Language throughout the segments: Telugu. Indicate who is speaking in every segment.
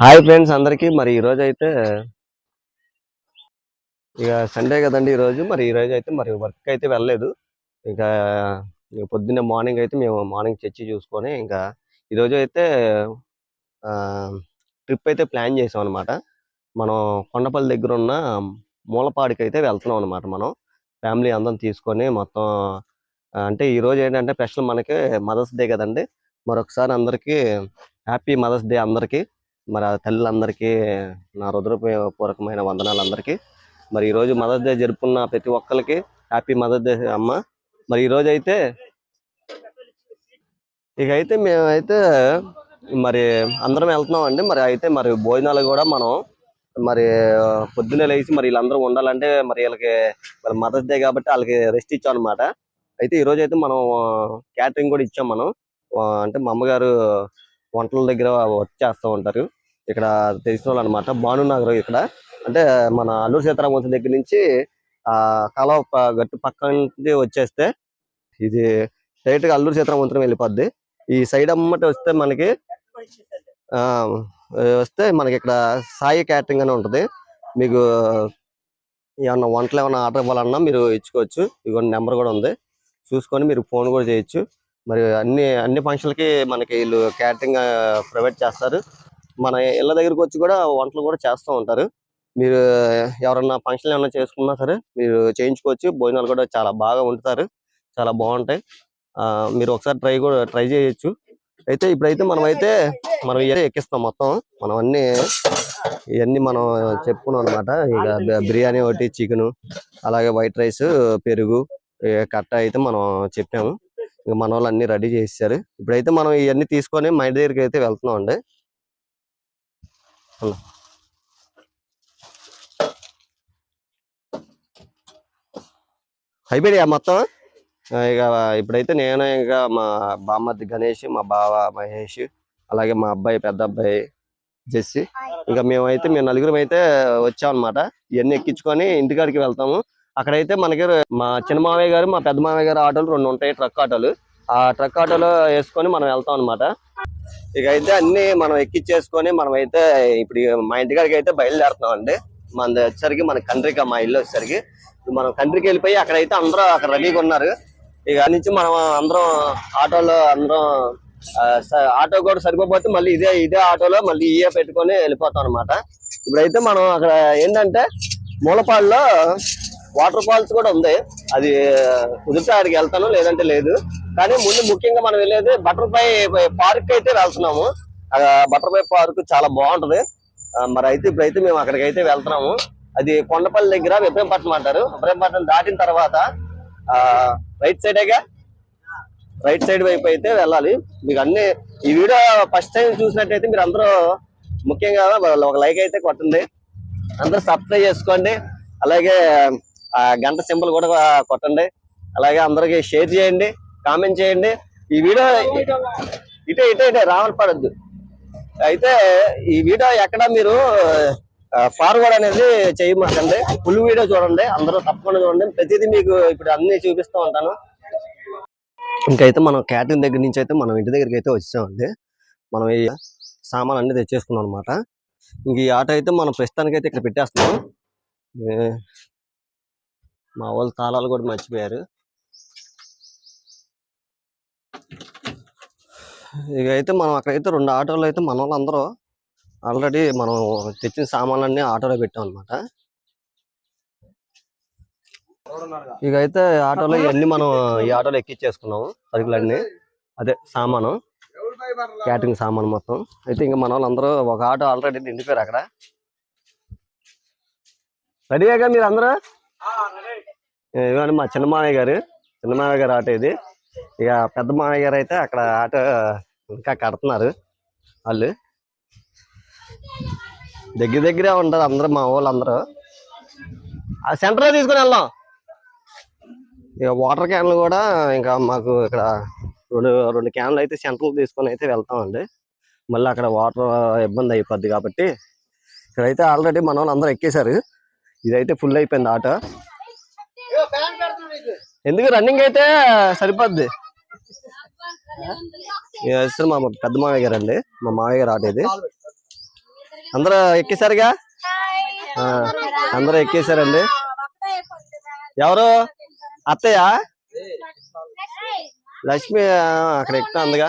Speaker 1: హాయ్ ఫ్రెండ్స్ అందరికి. మరి ఈ రోజు అయితే ఇక సండే కదండి. ఈ రోజు అయితే మరి వర్క్ అయితే వెళ్ళలేదు. ఇంకా పొద్దున్నే మార్నింగ్ అయితే మేము మార్నింగ్ చర్చి చూసుకొని ఇంకా ఈరోజు అయితే ట్రిప్ అయితే ప్లాన్ చేసాం అనమాట. మనం కొండపల్లి దగ్గర ఉన్న మూలపాడికి అయితే వెళ్తున్నాం అనమాట. మనం ఫ్యామిలీ అందరం తీసుకొని మొత్తం అంటే ఈ రోజు ఏంటంటే స్పెషల్ మనకి మదర్స్ డే కదండి. మరొకసారి అందరికీ హ్యాపీ మదర్స్ డే అందరికీ. మరి ఆ తల్లులందరికీ నా హృదయపూర్వకమైన వందనాలు అందరికీ. మరి ఈరోజు మదర్స్ డే జరుపుకున్న ప్రతి ఒక్కరికి హ్యాపీ మదర్స్ డే అమ్మ. మరి ఈరోజు అయితే ఇక అయితే మేమైతే మరి అందరం వెళ్తున్నాం అండి. మరి భోజనాలు కూడా మనం మరి పొద్దున్నే లేచి మరి వీళ్ళందరూ ఉండాలంటే మరి వీళ్ళకి మరి మదర్స్ డే కాబట్టి వాళ్ళకి రెస్ట్ ఇచ్చాం అనమాట. అయితే ఈ రోజు అయితే మనం క్యాటరింగ్ కూడా ఇచ్చాం మనం. అంటే మా అమ్మగారు వంటల దగ్గర వర్క్ చేస్తూ ఉంటారు. ఇక్కడ తెలిసిన వాళ్ళు అనమాట. భానునగర్ ఇక్కడ అంటే మన అల్లూరు సీతారామరాజు దగ్గర నుంచి కాలువ గట్టు పక్క నుంచి వచ్చేస్తే ఇది డైరెక్ట్ గా అల్లూరు సీతారామరాజు వెళ్ళిపోద్ది. ఈ సైడ్ అమ్మటి వస్తే మనకి ఇక్కడ సాయి క్యాటరింగ్ అని ఉంటది. మీకు ఏమన్నా వంటలు ఏమన్నా ఆర్డర్ ఇవ్వాలన్నా మీరు ఇచ్చుకోవచ్చు. ఇదిగో నెంబర్ కూడా ఉంది, చూసుకొని మీరు ఫోన్ కూడా చేయొచ్చు. మరి అన్ని ఫంక్షన్లకి మనకి వీళ్ళు క్యాటరింగ్ ప్రొవైడ్ చేస్తారు. మన ఇళ్ళ దగ్గరకు వచ్చి కూడా వంటలు కూడా చేస్తూ ఉంటారు. మీరు ఎవరన్నా ఫంక్షన్లు ఏమన్నా చేసుకున్నా సరే మీరు చేయించుకోవచ్చు. భోజనాలు కూడా చాలా బాగా వండుతారు, చాలా బాగుంటాయి. మీరు ఒకసారి ట్రై చేయొచ్చు. అయితే ఇప్పుడైతే మనం ఇవన్నీ ఎక్కిస్తాం మొత్తం. మనం ఇవన్నీ మనం చెప్పుకున్నాం అనమాట. ఇక బిర్యానీ ఒకటి, చికెన్, అలాగే వైట్ రైస్, పెరుగు, కట్ట అయితే మనం చెప్పాము. ఇక మన వాళ్ళు అన్ని రెడీ చేశారు. ఇప్పుడైతే మనం ఇవన్నీ తీసుకొని మా ఇంటి దగ్గరికి అయితే వెళ్తున్నాం అండి. అయిపోయా మొత్తం. ఇక ఇప్పుడైతే నేను ఇంకా మా బామ్మర్ది గణేష్, మా బావ మహేష్, అలాగే మా అబ్బాయి పెద్ద అబ్బాయి జెస్సి, ఇంకా మేము నలుగురం అయితే వచ్చాం అనమాట. ఇవన్నీ ఎక్కించుకొని ఇంటికాడికి వెళ్తాము. అక్కడైతే మనకి మా చిన్న మావయ్య గారు, మా పెద్ద మావయ్య గారు ఆటోలు 2 ఉంటాయి, ట్రక్ ఆటోలు. ఆ ట్రక్ ఆటోలో వేసుకొని మనం వెళ్తాం అనమాట. ఇక అయితే అన్ని మనం ఎక్కించేసుకొని మనం అయితే ఇప్పుడు మా ఇంటికాడికి అయితే బయలుదేరుతున్నాం అండి. మన వచ్చేసరికి మన కంట్రీకి, మా ఇల్లు వచ్చేసరికి మనం కంట్రీకి వెళ్ళిపోయి అక్కడైతే అందరూ అక్కడ రెడీగా ఉన్నారు. ఇక నుంచి మనం అందరం ఆటోలో ఆటో కూడా సరిపోతే మళ్ళీ ఇదే ఆటోలో మళ్ళీ పెట్టుకొని వెళ్ళిపోతాం అనమాట. ఇప్పుడైతే మనం అక్కడ ఏంటంటే మూలపాడులో వాటర్ ఫాల్స్ కూడా ఉంది. అది కుదిరితే అక్కడికి వెళ్తాను, లేదంటే లేదు. కానీ ముందు ముఖ్యంగా మనం వెళ్ళేది బటర్ఫ్లై పార్క్ అయితే వెళ్తున్నాము. బటర్ఫ్లై పార్క్ చాలా బాగుంటది. ఇప్పుడైతే మేము అక్కడికి అయితే వెళ్తున్నాము. అది కొండపల్లి దగ్గర విప్రయంపట్నం అంటారు. విప్రయంపట్నం దాటిన తర్వాత రైట్ సైడ్ వైపు అయితే వెళ్ళాలి. మీకు అన్ని ఈ వీడియో ఫస్ట్ టైం చూసినట్టయితే మీరు అందరూ ముఖ్యంగా ఒక లైక్ అయితే కొట్టండి, అందరూ సబ్స్క్రైబ్ చేసుకోండి, అలాగే గంట సింబల్ కూడా కొట్టండి, అలాగే అందరికి షేర్ చేయండి, కామెంట్ చేయండి. ఈ వీడియో ఇటే రావాలి పడద్దు. అయితే ఈ వీడియో ఎక్కడ మీరు ఫార్వర్డ్ అనేది చేయమాకండి. ఫుల్ వీడియో చూడండి, అందరూ తప్పకుండా చూడండి. ప్రతిదీ మీకు ఇప్పుడు అన్ని చూపిస్తూ ఉంటాను. ఇంకైతే మనం క్యాటరింగ్ దగ్గర నుంచి అయితే మనం ఇంటి దగ్గరికి అయితే వచ్చామండి. మనం ఈ సామాన్ అన్ని తెచ్చేసుకున్నాం అనమాట. ఇంక ఈ ఆటో అయితే మనం ప్రస్తుతానికి అయితే ఇక్కడ పెట్టేస్తున్నాం. మా వాళ్ళు తాళాలు కూడా మర్చిపోయారు. ఇక అయితే మనం అక్కడైతే 2 ఆటోలు అయితే మన వాళ్ళందరూ ఆల్రెడీ మనం తెచ్చిన సామాన్లన్నీ ఆటోలో పెట్టాం అనమాట. ఇక అయితే ఆటోలో ఇవన్నీ మనం ఈ ఆటోలో ఎక్కించేసుకున్నాము సరుకులన్నీ. అదే సామాను, క్యాటరింగ్ సామాను మొత్తం. అయితే ఇంకా మన వాళ్ళందరూ ఒక ఆటో ఆల్రెడీ నిండిపోయారు అక్కడ. రెడీగా మీరు అందరూ? ఇవ్వండి మా చిన్న మామయ్య గారు ఆటో ఇది. ఇక పెద్ద మామయ్య గారు అయితే అక్కడ ఆటో ఇంకా కడుతున్నారు. వాళ్ళు దగ్గరే ఉంటారు అందరూ, మా వాళ్ళందరూ. ఆ సెంటర్లో తీసుకుని వెళ్దాం. ఇక వాటర్ క్యాన్లు కూడా ఇంకా మాకు ఇక్కడ రెండు క్యాన్లు అయితే సెంటర్లో తీసుకొని అయితే వెళ్తామండి. మళ్ళీ అక్కడ వాటర్ ఇబ్బంది అయిపోద్ది కాబట్టి ఇక్కడైతే ఆల్రెడీ మన వాళ్ళు అందరూ ఎక్కేశారు. ఇదైతే ఫుల్ అయిపోయింది ఆటో. ఎందుకు రన్నింగ్ అయితే సరిపోద్ది. మా పెద్ద మామయ్య గారు అండి, మా మామయ్య గారు ఆటో ఇది. అందరూ ఎక్కేసారుగా? ఆ, అందరూ ఎక్కేసారండి. ఎవరు? అత్తయ్య లక్ష్మి అక్కడ ఎక్కుతా అందుగా.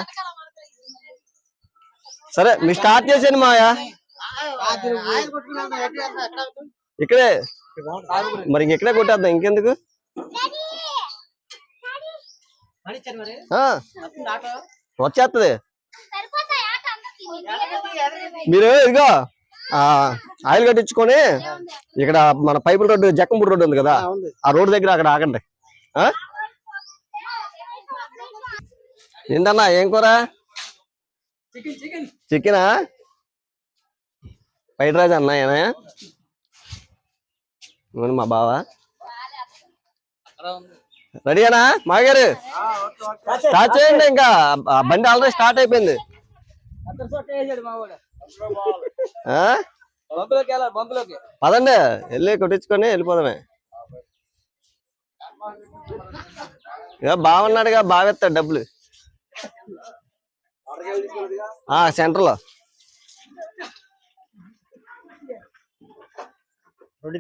Speaker 1: సరే మీరు స్టార్ట్ చేసేయండి మాయా. ఇక్కడే మరి ఇక్కడే కొట్టేద్దాం ఇంకెందుకు. వచ్చేస్తుంది. మీరు ఇదిగో ఆయిల్ కట్టించుకొని ఇక్కడ మన పైపుల రోడ్డు జక్కంపూడి రోడ్డు ఉంది కదా, ఆ రోడ్డు దగ్గర అక్కడ ఆగండి. ఏంటన్నా ఏం కూర? చికెనా? ఫ్రైడ్ రైస్ అన్నా ఏనా? మా బావా రెడీనా? మాగారు స్టార్ట్ చేయండి. ఇంకా బండి ఆల్రెడీ స్టార్ట్ అయిపోయింది. పదండి వెళ్ళి కొట్టించుకొని వెళ్ళిపోదామే. ఇక బాగున్నాడుగా, బాగెత్తాడు డబ్బులు సెంటర్ లో.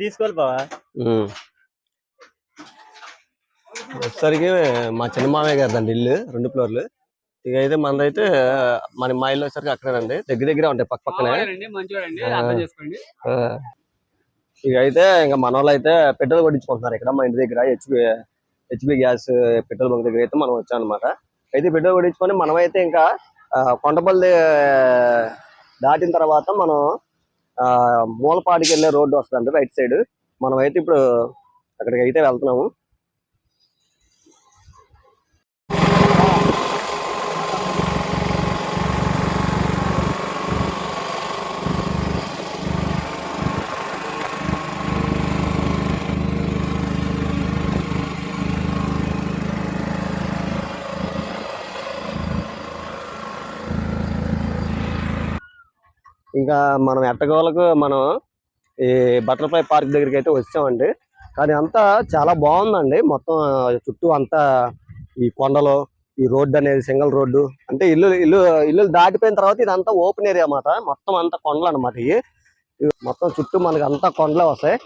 Speaker 2: తీసుకోవాలి బావా.
Speaker 1: వచ్చేసరికి మా చిన్న మామయ్య గారిదండి ఇల్లు, 2 ఫ్లోర్లు. ఇక అయితే మనదైతే మా ఇల్లు వచ్చేసరికి అక్కడేనండి, దగ్గర దగ్గర ఉంటాయి పక్క పక్కనే. ఇక అయితే ఇంకా మన వాళ్ళు అయితే పెట్రోల్ కొట్టించుకుంటున్నారు ఇక్కడ మా ఇంటి దగ్గర. హెచ్పి గ్యాస్ పెట్రోల్ బంక్ దగ్గర అయితే మనం వచ్చాం అనమాట. అయితే పెట్రోల్ కొట్టించుకొని మనమైతే ఇంకా కొండపల్లి దాటిన తర్వాత మనం మూలపాడికి వెళ్ళే రోడ్డు వస్తుందండి రైట్ సైడ్. మనం అయితే ఇప్పుడు అక్కడికి అయితే వెళ్తున్నాము. ఇంకా మనం ఎట్టగోలకు మనం ఈ బటర్ఫ్లై పార్క్ దగ్గరికి అయితే వచ్చామండి. కానీ అంతా చాలా బాగుందండి. మొత్తం చుట్టూ అంతా ఈ కొండలు, ఈ రోడ్డు అనేది సింగిల్ రోడ్డు. అంటే ఇల్లు దాటిపోయిన తర్వాత ఇదంతా ఓపెన్ ఏరియా అన్నమాట. మొత్తం అంతా కొండలు అనమాట. మొత్తం చుట్టూ మనకి అంతా కొండలే వస్తాయి.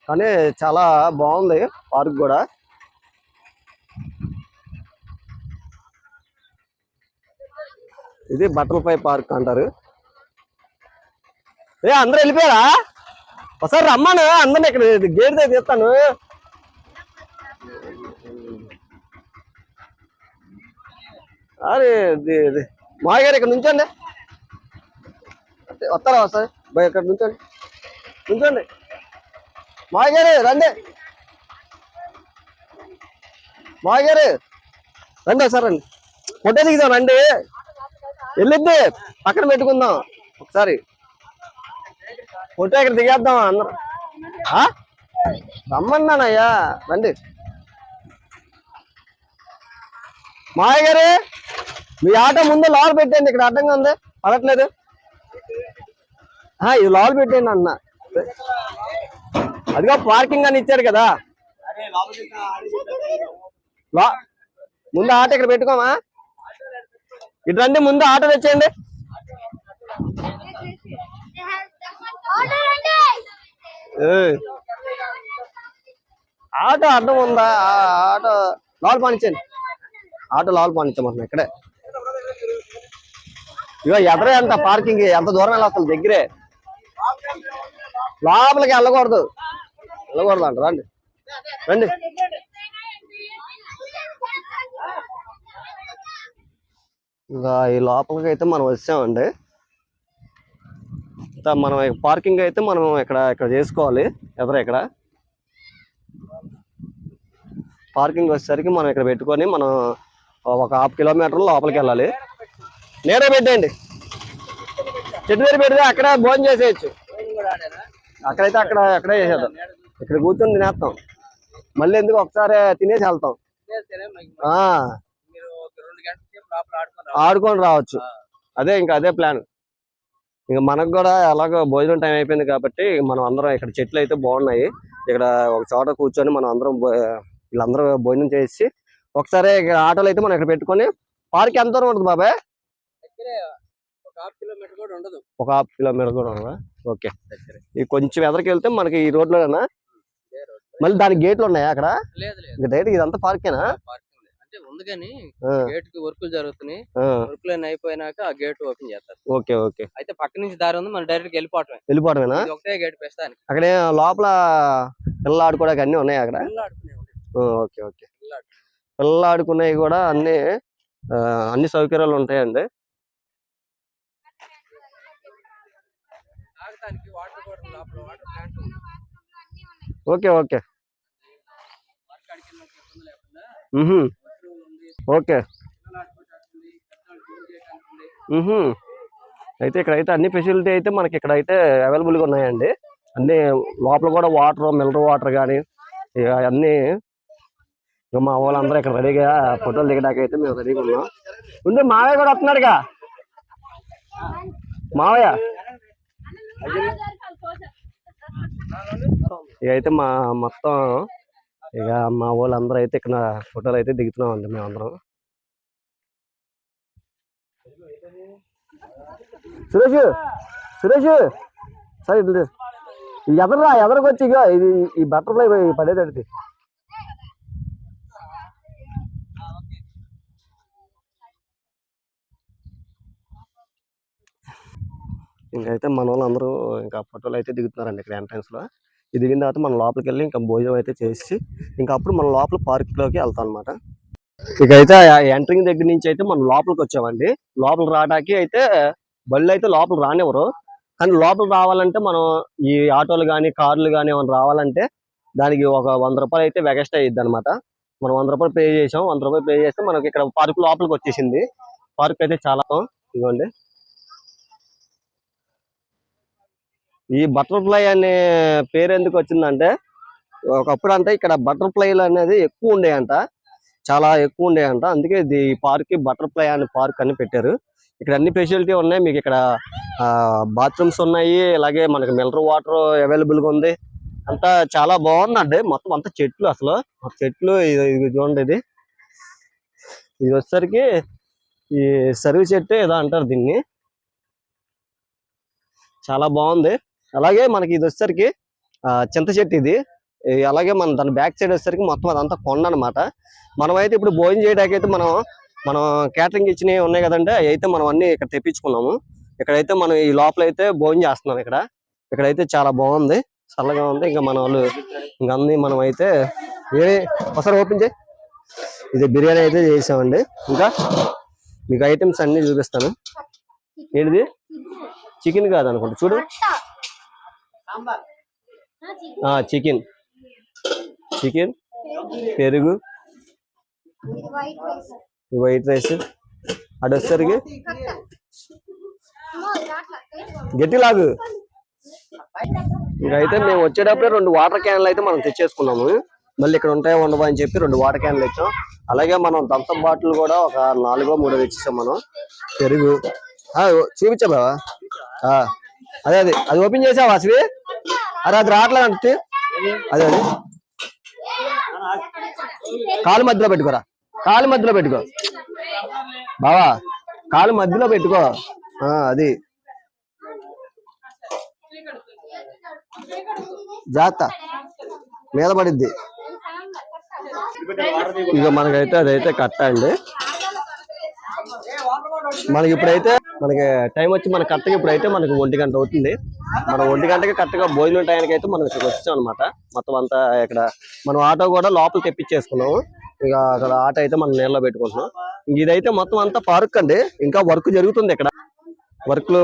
Speaker 1: కానీ చాలా బాగుంది పార్క్ కూడా. ఇది బటర్ఫ్లై పార్క్ అంటారు. అందరూ వెళ్ళిపోయారా? ఒకసారి రమ్మాను అందరిని ఇక్కడ గేట్ దగ్గర తీస్తాను. అరే మాయ గారు ఇక్కడ నుంచండి. వస్తారా? వస్తారు బాయ్, ఇక్కడ నుంచండి. మాయ గారు రండి. మాయ గారు రండి, ఒకసారి రండి. ఫోటో దిగుదాం రండి. వెళ్ళిద్ది పక్కన పెట్టుకుందాం ఒకసారి. ఫోటో ఇక్కడ దిగేద్దాం అందరం. రమ్మన్నానయ్యా రండి. మాయ గారు మీ ఆటో ముందు లోపల పెట్టండి. ఇక్కడ అడ్డంగా ఉంది, పడట్లేదు. ఇది లోపల పెట్టండి అన్న. అదిగో పార్కింగ్ అని ఇచ్చారు కదా, ముందు ఆటో ఇక్కడ పెట్టుకోమా. ఇటు రండి, ముందు ఆటో తెచ్చేయండి. ఆటో అడ్డం ఉందా? ఆటో లోపల పానించండి. ఆటో లోపల పానించమంటున్నా ఇక్కడే. ఇగో ఎదరే అంట పార్కింగ్. ఎంత దూరం వెళ్ళాలి? దగ్గరే, లోపలికి వెళ్ళకూడదు అంట. రండి రండి. ఇంకా ఈ లోపలికి అయితే మనం వచ్చామండి. మనం పార్కింగ్ అయితే మనం ఇక్కడ చేసుకోవాలి. ఇక్కడ పార్కింగ్ వచ్చేసరికి మనం ఇక్కడ పెట్టుకొని మనం ఒక 1/2 కిలోమీటర్ లోపలికి వెళ్ళాలి. నేడే పెట్టండి, చెట్టు దగ్గర పెడితే అక్కడే భోజనం చేసేయచ్చు. అక్కడైతే అక్కడే చేసేద్దాం. ఇక్కడ కూర్చొని తినేస్తాం. మళ్ళీ ఎందుకు ఒకసారి తినేసి వెళ్తాం. ఆడుకొని రావచ్చు. అదే ప్లాన్. ఇంకా మనకు కూడా ఎలాగో భోజనం టైం అయిపోయింది కాబట్టి మనం అందరం ఇక్కడ చెట్లు అయితే బాగున్నాయి. ఇక్కడ ఒక చోట కూర్చొని మనం అందరం వీళ్ళందరూ భోజనం చేసి ఒకసారి ఆటోలు అయితే మనం ఇక్కడ పెట్టుకొని. పార్క్ ఎంత దూరం ఉంటుంది బాబాయ్? ఒక హాఫ్ కిలోమీటర్ కూడా ఉండదా? ఓకే. ఈ కొంచెం ఎదరికి వెళ్తే మనకి ఈ రోడ్లోనా? మళ్ళీ దానికి గేట్లు ఉన్నాయా అక్కడ? డైరెక్ట్ ఇదంతా పార్కేనా?
Speaker 2: ఉంది కానీ గేట్ కి వర్కులు జరుగుతున్నాయి. వర్కులు అన్ని అయిపోయినాక ఆ గేట్ ఓపెన్ చేస్తారు.
Speaker 1: Okay okay.
Speaker 2: అయితే పక్క నుంచి దారి ఉంది, మనం డైరెక్ట్
Speaker 1: వెళ్ళిపోవటమేనా?
Speaker 2: ఒకటే గేట్ ప్రస్తుతానికి.
Speaker 1: అక్కడే లోపల పిల్లలు ఆడుకోవడానికి అన్ని ఉన్నాయి అక్కడ? Okay okay. పిల్లలు ఆడుకునేవి కూడా అన్ని సౌకర్యాలు ఉంటాయండి. Okay okay. ఓకే. అయితే ఇక్కడైతే అన్ని ఫెసిలిటీ అయితే మనకి ఇక్కడైతే అవైలబుల్గా ఉన్నాయండి. అన్ని లోపల కూడా వాటర్, మినరల్ వాటర్ కానీ ఇక అన్నీ. మా వాళ్ళందరూ ఇక్కడ రెడీగా ఫోటోలు దిగడానికి అయితే మేము రెడీగా ఉన్నాం. ఉండే మావయ్య కూడా వస్తున్నాడుగా. మావయ్య ఇక అయితే మొత్తం ఇక మా వాళ్ళందరూ అయితే ఇక్కడ ఫోటోలు అయితే దిగుతున్నాం అండి మేమందరం. సురేష్ సురేష్ సరే ఎదరికి వచ్చి ఇక ఇది ఈ బటర్ఫ్లై పడేది. ఇంకైతే మన వాళ్ళందరూ ఇంకా ఫోటోలు అయితే దిగుతున్నారండి ఇక్కడ ఎంట్రన్స్ లో. ఇది దిగిన తర్వాత మనం లోపలికి వెళ్ళి ఇంకా భోజనం అయితే చేసి ఇంకా అప్పుడు మనం లోపల పార్క్ లోకి వెళ్తాం అనమాట. ఇకైతే ఎంట్రింగ్ దగ్గర నుంచి అయితే మనం లోపలికి వచ్చామండి. లోపలికి రావడానికి అయితే బళ్ళు అయితే లోపలికి రానివ్వరు. కానీ లోపలికి రావాలంటే మనం ఈ ఆటోలు కానీ కార్లు కానీ ఏమైనా రావాలంటే దానికి ఒక 100 రూపాయలు అయితే ఎక్స్ట్రా అయ్యిద్ది అనమాట. మనం 100 రూపాయలు పే చేసాం. 100 రూపాయలు పే చేస్తే మనకి ఇక్కడ పార్క్ లోపలికి వచ్చేసింది. పార్క్ అయితే చాలా ఇదిగోండి. ఈ బటర్ఫ్లై అనే పేరు ఎందుకు వచ్చిందంటే ఒకప్పుడు అంటే ఇక్కడ బటర్ఫ్లైలు అనేది ఎక్కువ ఉండేయంట, చాలా ఎక్కువ ఉండేయంట. అందుకే ఈ పార్క్ కి బటర్ఫ్లై అనే పార్క్ అని పెట్టారు. ఇక్కడ అన్ని ఫెసిలిటీ ఉన్నాయి. మీకు ఇక్కడ బాత్రూమ్స్ ఉన్నాయి, అలాగే మనకి మినరల్ వాటర్ అవైలబుల్ గా ఉంది. అంతా చాలా బాగుందండి. మొత్తం అంతా చెట్లు, అసలు చెట్లు. ఇది చూడండి, ఇది వచ్చేసరికి ఈ సర్వీ చెట్టు ఏదో అంటారు దీన్ని. చాలా బాగుంది. అలాగే మనకి ఇది వచ్చేసరికి చింత చెట్టు ఇది. అలాగే మన దాని బ్యాక్ సైడ్ వచ్చేసరికి మొత్తం అదంతా కొండ అనమాట. మనమైతే ఇప్పుడు భోజనం చేయడానికి అయితే మనం క్యాటరింగ్ ఇచ్చినవి ఉన్నాయి కదండి, అవి అయితే మనం అన్ని ఇక్కడ తెప్పించుకున్నాము. ఇక్కడైతే మనం ఈ లోపల అయితే భోజనం చేస్తున్నాం. ఇక్కడైతే చాలా బాగుంది, చల్లగా ఉంది. ఇంకా మన వాళ్ళు ఇంకా అన్ని మనం అయితే ఒకసారి ఓపెన్ చేయి. ఇది బిర్యానీ అయితే చేసామండి. ఇంకా మీకు ఐటమ్స్ అన్ని చూపిస్తాను. ఏంటిది? చికెన్ కాదు అనుకుంటా, చూడు. చికెన్, పెరుగు, వైట్ రైస్. అటు వచ్చేసరికి గట్టిలాగు. ఇంకైతే మేము వచ్చేటప్పుడే 2 వాటర్ క్యాన్లు అయితే మనం తెచ్చేసుకున్నాము. మళ్ళీ ఇక్కడ ఉంటాయో ఉండవా అని చెప్పి 2 వాటర్ క్యాన్లు తెచ్చాం. అలాగే మనం థమ్సప్ బాటిల్ కూడా ఒక 4 తెచ్చేసాం మనం. పెరుగు చూపించా బావా. అదే అది ఓపెన్ చేసావా అసలు? అది రావట్లేదు అంటే అదే కాలు మధ్యలో పెట్టుకోరా, కాలు మధ్యలో పెట్టుకో బావా, కాలు మధ్యలో పెట్టుకో. అది జాగ్రత్త, మీద పడిద్ది. ఇక మనకైతే అదైతే కట్ట అండి. మనకి ఇప్పుడైతే టైం వచ్చి మన కరెక్ట్గా ఇప్పుడైతే మనకి 1 గంట అవుతుంది. మనం 1 గంటకి కరెక్ట్గా భోజనం టైంకి అయితే మనం ఇక్కడికి వచ్చాం అనమాట. మొత్తం అంతా ఇక్కడ మనం ఆటో కూడా లోపల తెప్పించేసుకున్నాము. ఇక అక్కడ ఆటో అయితే మనం నీళ్ళలో పెట్టుకుంటున్నాం. ఇదైతే మొత్తం అంతా పార్క్ అండి. ఇంకా వర్క్ జరుగుతుంది ఇక్కడ.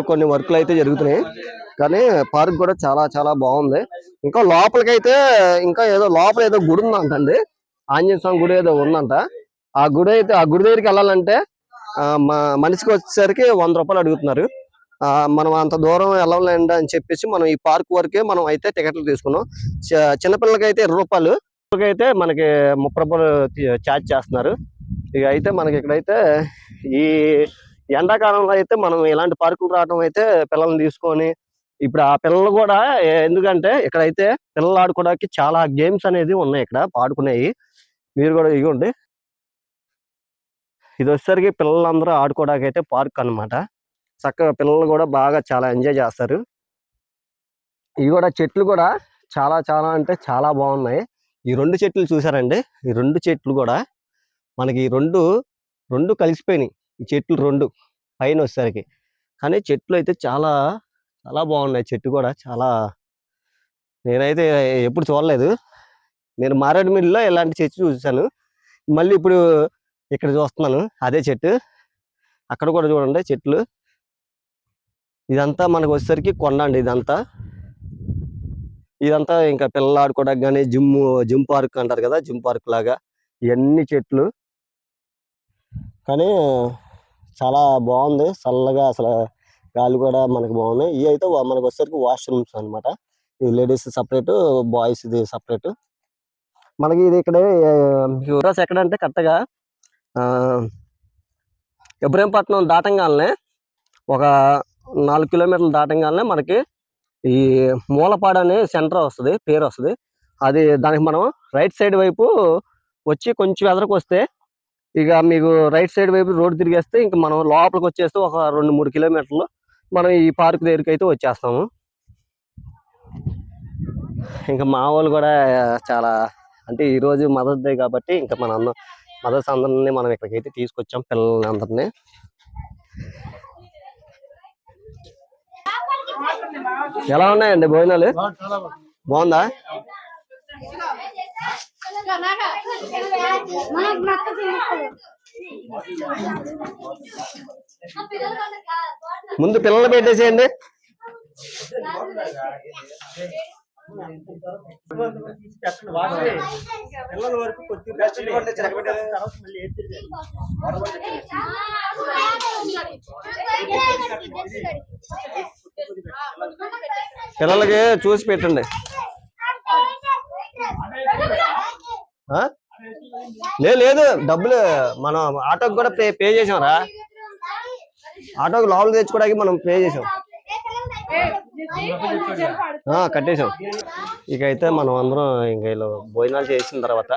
Speaker 1: కొన్ని వర్క్లు అయితే జరుగుతున్నాయి. కానీ పార్క్ కూడా చాలా చాలా బాగుంది. ఇంకా లోపలికైతే ఇంకా లోపల ఏదో గుడి ఉందంటండి, ఆంజనేయ స్వామి గుడి ఏదో ఉందంట. ఆ గుడి దగ్గరికి వెళ్ళాలంటే మనిషికి వచ్చేసరికి 100 రూపాయలు అడుగుతున్నారు. మనం అంత దూరం వెళ్ళలేండి అని చెప్పేసి మనం ఈ పార్క్ వరకే మనం అయితే టికెట్లు తీసుకున్నాం. చిన్నపిల్లలకి అయితే 20 రూపాయలు, అయితే మనకి 30 రూపాయలు ఛార్జ్ చేస్తున్నారు. ఇక అయితే మనకి ఇక్కడైతే ఈ ఎండాకాలంలో అయితే మనం ఇలాంటి పార్కులు రావడం అయితే పిల్లల్ని తీసుకొని, ఇప్పుడు ఆ పిల్లలు కూడా ఎందుకంటే ఇక్కడైతే పిల్లలు ఆడుకోవడానికి చాలా గేమ్స్ అనేది ఉన్నాయి ఇక్కడ ఆడుకునేవి. మీరు కూడా ఇవ్వండి. ఇది వచ్చేసరికి పిల్లలందరూ ఆడుకోవడానికి అయితే పార్క్ అనమాట. చక్కగా పిల్లలు కూడా బాగా చాలా ఎంజాయ్ చేస్తారు. ఇవి కూడా చెట్లు కూడా చాలా చాలా అంటే చాలా బాగున్నాయి. ఈ 2 చెట్లు చూసారండి, ఈ 2 చెట్లు కూడా మనకి ఈ రెండు కలిసిపోయినాయి. ఈ చెట్లు 2 పైన వచ్చేసరికి. కానీ చెట్లు అయితే చాలా చాలా బాగున్నాయి. చెట్టు కూడా చాలా, నేనైతే ఎప్పుడు చూడలేదు. నేను మారేడుమిల్లిలో ఇలాంటి చెట్టు చూసాను. మళ్ళీ ఇప్పుడు ఇక్కడ చూస్తున్నాను అదే చెట్టు. అక్కడ కూడా చూడండి చెట్లు. ఇదంతా మనకు వచ్చేసరికి కొండ అండి. ఇదంతా ఇంకా పిల్లలు ఆడుకోవడానికి కానీ జిమ్ పార్క్ అంటారు కదా, జిమ్ పార్క్ లాగా ఇవన్నీ చెట్లు. కానీ చాలా బాగుంది, చల్లగా అసలు గాలి కూడా మనకు బాగున్నాయి. ఇవి అయితే మనకు వచ్చేసరికి వాష్రూమ్స్ అనమాట. ఇది లేడీస్ సపరేట్, బాయ్స్ ఇది సపరేట్. మనకి ఇది ఇక్కడ ఎక్కడంటే కరెక్ట్గా ఇబ్రహీంపట్నం దాటంగానే ఒక 4 కిలోమీటర్లు దాటంగానే మనకి ఈ మూలపాడు అనే సెంటర్ వస్తుంది, పేరు వస్తుంది. అది దానికి మనం రైట్ సైడ్ వైపు వచ్చి కొంచెం ఎదరకు వస్తే ఇక మీకు రైట్ సైడ్ వైపు రోడ్డు తిరిగేస్తే ఇంక మనం లోపలికి వచ్చేస్తే ఒక 2-3 కిలోమీటర్లు మనం ఈ పార్క్ దగ్గరికి అయితే వచ్చేస్తాము. ఇంకా మా వాళ్ళు కూడా చాలా, అంటే ఈరోజు మదర్స్ డే కాబట్టి ఇంకా మన మదర్స్ అందరినీ మనం ఇక్కడికైతే తీసుకొచ్చాం, పిల్లల్ని అందరినీ. ఎలా ఉన్నాయండి భోజనాలు? బాగుందా? ముందు పిల్లలు పెట్టేసేయండి. పిల్లలకి చూసి పెట్టండి. లేదు డబ్బులు మనం ఆటోకి కూడా పే చేసాంరా. ఆటోకి లోపల తెచ్చుకోవడానికి మనం పే చేసాం, కట్టేసాం. ఇక అయితే మనం అందరం ఇంకా ఇలా భోజనాలు చేసిన తర్వాత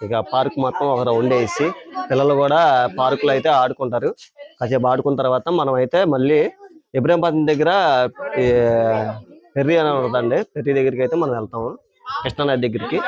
Speaker 1: ఇక పార్క్ మొత్తం ఒక రౌండ్ వేసి పిల్లలు కూడా పార్కులో అయితే ఆడుకుంటారు. కాసేపు ఆడుకున్న తర్వాత మనం అయితే మళ్ళీ ఇబ్రహీంపట్నం దగ్గర పెర్రీ అని ఉంటుందండి, పెర్రీ దగ్గరికి అయితే మనం వెళ్తాము, కృష్ణానది దగ్గరికి.